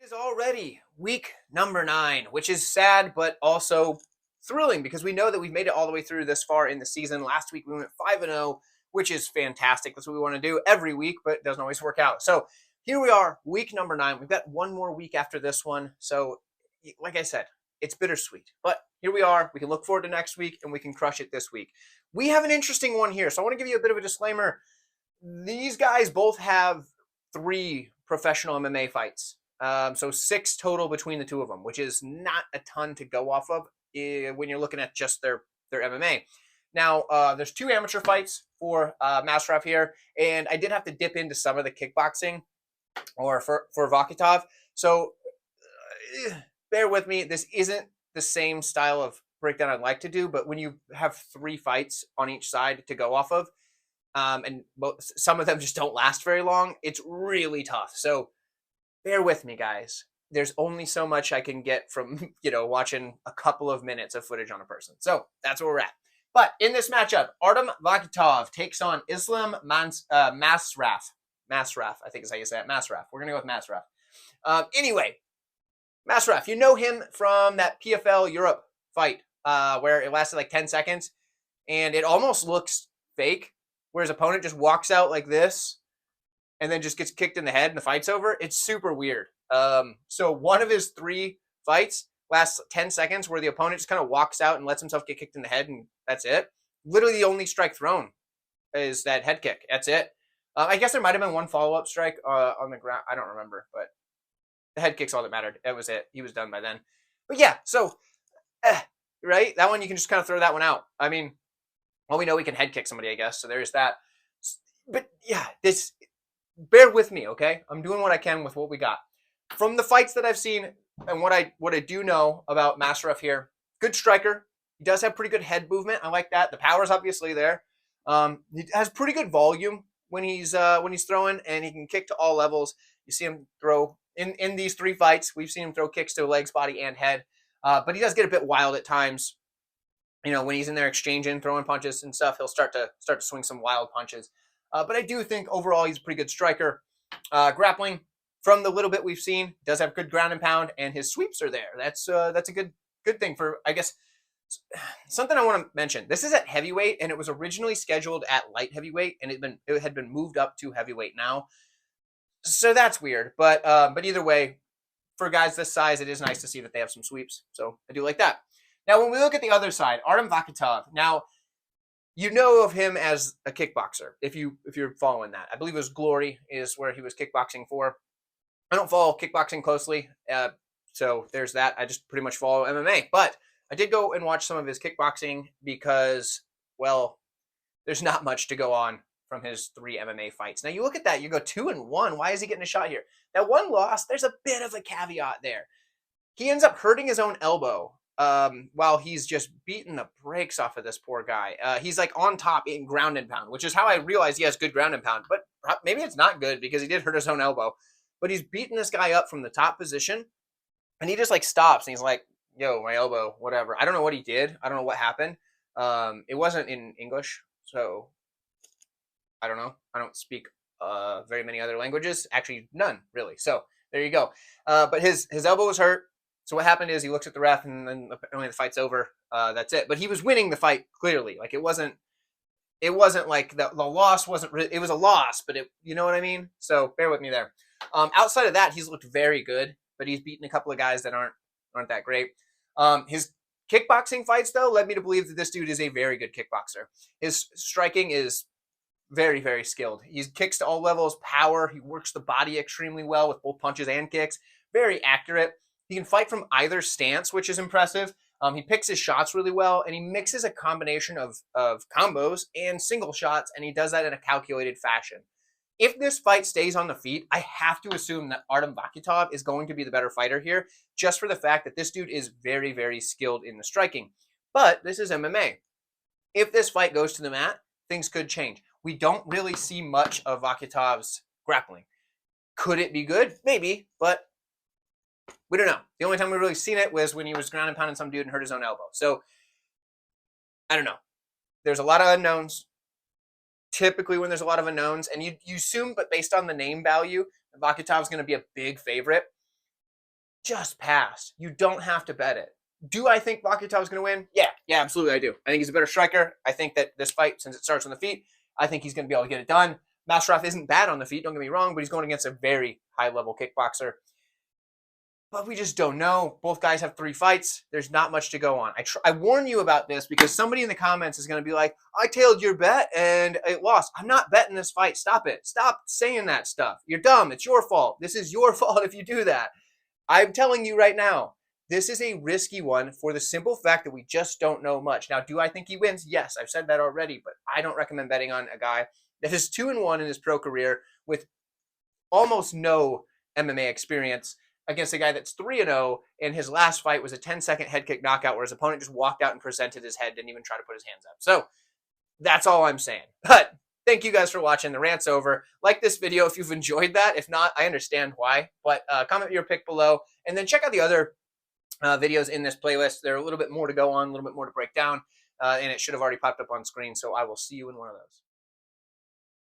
Is already week number 9, which is sad but also thrilling because we know that we've made it all the way through this far in the season. Last week we went 5-0, which is fantastic. That's what we want to do every week, but it doesn't always work out. So here we are, week number 9. We've got one more week after this one. So, like I said, it's bittersweet. But here we are. We can look forward to next week and we can crush it this week. We have an interesting one here. So I want to give you a bit of a disclaimer. These guys both have 3 professional MMA fights. So 6 total between the two of them, which is not a ton to go off of when you're looking at just their MMA. Now, there's 2 amateur fights for Massraf here, and I did have to dip into some of the kickboxing or for Vakhitov. So bear with me. This isn't the same style of breakdown I'd like to do, but when you have 3 fights on each side to go off of, and some of them just don't last very long, it's really tough. So bear with me, guys. There's only so much I can get from, watching a couple of minutes of footage on a person. So that's where we're at. But in this matchup, Artem Vakhitov takes on Islem Masraf. Massraf, I think is how you say it. Massraf. We're going to go with Massraf. Anyway, Massraf, you know him from that PFL Europe fight where it lasted like 10 seconds and it almost looks fake, where his opponent just walks out like this and then just gets kicked in the head and the fight's over. It's super weird. So one of his 3 fights lasts 10 seconds where the opponent just kind of walks out and lets himself get kicked in the head, and that's it. Literally the only strike thrown is that head kick. That's it. I guess there might have been one follow-up strike on the ground. I don't remember, but the head kick's all that mattered. That was it. He was done by then. But yeah, so, right? That one, you can just kind of throw that one out. I mean, well, we know we can head kick somebody, I guess, so there's that. But yeah, bear with me, okay? I'm doing what I can with what we got. From the fights that I've seen and what I do know about Massraf here, good striker. He does have pretty good head movement. I like that. The power's obviously there. He has pretty good volume when he's throwing, and he can kick to all levels. You see him throw in these 3 fights. We've seen him throw kicks to legs, body, and head. But he does get a bit wild at times. When he's in there exchanging, throwing punches and stuff, he'll start to swing some wild punches. But I do think overall he's a pretty good striker. Grappling, from the little bit we've seen, does have good ground and pound, and his sweeps are there. That's a good thing for, I guess. Something I want to mention. This is at heavyweight, and it was originally scheduled at light heavyweight, and it had been moved up to heavyweight now. So that's weird. But either way, for guys this size, it is nice to see that they have some sweeps. So I do like that. Now, when we look at the other side, Artem Vakhitov. Now, you know of him as a kickboxer, if you're following that. I believe it was Glory is where he was kickboxing for. I don't follow kickboxing closely, so there's that. I just pretty much follow MMA. But I did go and watch some of his kickboxing because, well, there's not much to go on from his 3 MMA fights. Now, you look at that, you go 2-1. Why is he getting a shot here? That one loss, there's a bit of a caveat there. He ends up hurting his own elbow while he's just beating the brakes off of this poor guy. He's like on top in ground and pound, which is how I realized he has good ground and pound. But maybe it's not good because he did hurt his own elbow. But he's beating this guy up from the top position, and he just like stops and he's like, "Yo, my elbow, whatever." I don't know what he did. I don't know what happened. It wasn't in English, so I don't know. I don't speak very many other languages. Actually, none really. So there you go. But his elbow was hurt. So what happened is he looks at the ref, and then apparently the fight's over. That's it. But he was winning the fight clearly. Like it wasn't like the loss wasn't. It was a loss, but you know what I mean. So bear with me there. Outside of that, he's looked very good, but he's beaten a couple of guys that aren't that great. His kickboxing fights though led me to believe that this dude is a very good kickboxer. His striking is very, very skilled. He kicks to all levels, power. He works the body extremely well with both punches and kicks. Very accurate. He can fight from either stance, which is impressive. He picks his shots really well, and he mixes a combination of combos and single shots, and he does that in a calculated fashion. If this fight stays on the feet, I have to assume that Artem Vakhitov is going to be the better fighter here, just for the fact that this dude is very, very skilled in the striking. But this is MMA. If this fight goes to the mat, things could change. We don't really see much of Vakhitov's grappling. Could it be good? Maybe, but we don't know. The only time we really seen it was when he was ground and pounding some dude and hurt his own elbow. So, I don't know. There's a lot of unknowns. Typically when there's a lot of unknowns, and you assume, but based on the name value, Vakhitov's going to be a big favorite. just pass. You don't have to bet it. Do I think Vakhitov's going to win? Yeah, absolutely I do. I think he's a better striker. I think that this fight, since it starts on the feet, I think he's going to be able to get it done. Massraf isn't bad on the feet, don't get me wrong, but he's going against a very high-level kickboxer. But we just don't know. Both guys have 3 fights. There's not much to go on. I warn you about this because somebody in the comments is going to be like, I tailed your bet and it lost. I'm not betting this fight. Stop it. Stop saying that stuff. You're dumb. It's your fault. This is your fault if you do that. I'm telling you right now, this is a risky one for the simple fact that we just don't know much. Now, do I think he wins? Yes, I've said that already, but I don't recommend betting on a guy that is 2-1 in his pro career with almost no MMA experience against a guy that's 3-0, and his last fight was a 10-second head kick knockout where his opponent just walked out and presented his head, didn't even try to put his hands up. So that's all I'm saying. But thank you guys for watching. The rant's over. Like this video if you've enjoyed that. If not, I understand why. But comment your pick below, and then check out the other videos in this playlist. There are a little bit more to go on, a little bit more to break down, and it should have already popped up on screen. So I will see you in one of those.